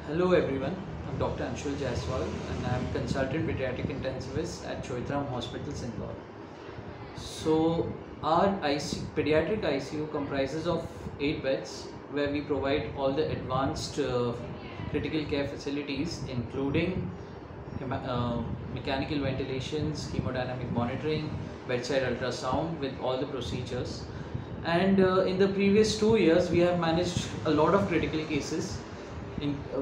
Hello everyone, I'm Dr. Anshul Jaiswal and I'm consultant pediatric intensivist at Choitram Hospital, Indore. So our pediatric ICU comprises of 8 beds where we provide all the advanced critical care facilities including mechanical ventilations, hemodynamic monitoring, bedside ultrasound with all the procedures. And in the previous 2 years, we have managed a lot of critical cases,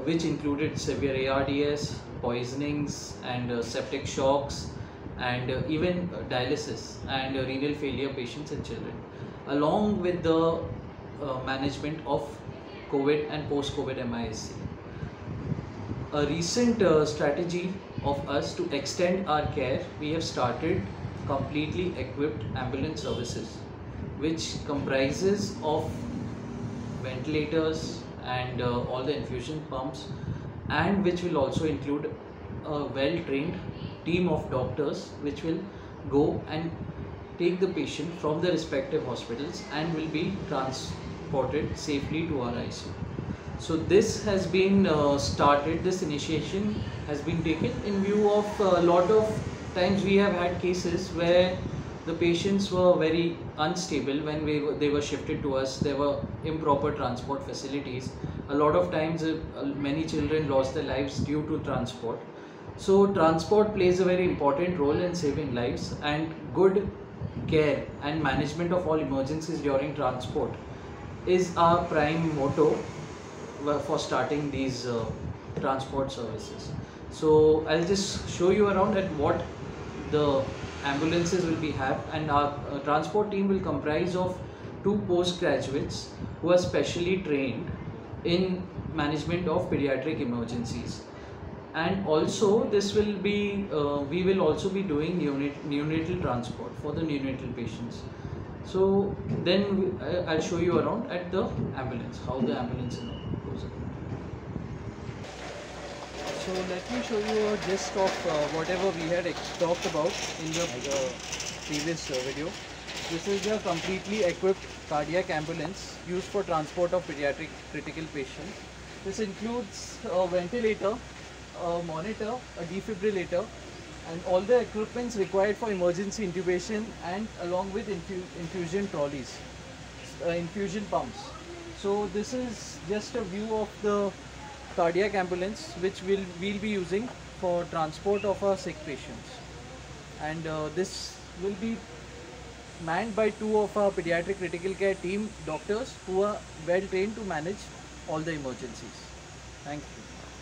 which included severe ARDS, poisonings, and septic shocks, and even dialysis and renal failure patients and children, along with the management of COVID and post-COVID MISC. A recent strategy of us to extend our care, we have started completely equipped ambulance services, which comprises of ventilators and all the infusion pumps, and which will also include a well-trained team of doctors which will go and take the patient from the respective hospitals and will be transported safely to our ICU. So this has been started, this initiation has been taken in view of a lot of times we have had cases where the patients were very unstable when they were shifted to us. There were improper transport facilities. A lot of times many children lost their lives due to transport. So transport plays a very important role in saving lives, and good care and management of all emergencies during transport is our prime motto for starting these transport services. So I'll just show you around at what the ambulances will be have, and our transport team will comprise of 2 postgraduates who are specially trained in management of pediatric emergencies. And also this will be we will also be doing neonatal transport for the neonatal patients. So then I'll show you around at the ambulance, how the ambulance goes. So let me show you a gist of whatever we had talked about in the previous video. This is a completely equipped cardiac ambulance used for transport of pediatric critical patients. This includes a ventilator, a monitor, a defibrillator, and all the equipments required for emergency intubation, and along with infusion trolleys, infusion pumps. So this is just a view of the cardiac ambulance which we'll be using for transport of our sick patients. And this will be manned by 2 of our pediatric critical care team doctors who are well trained to manage all the emergencies. Thank you.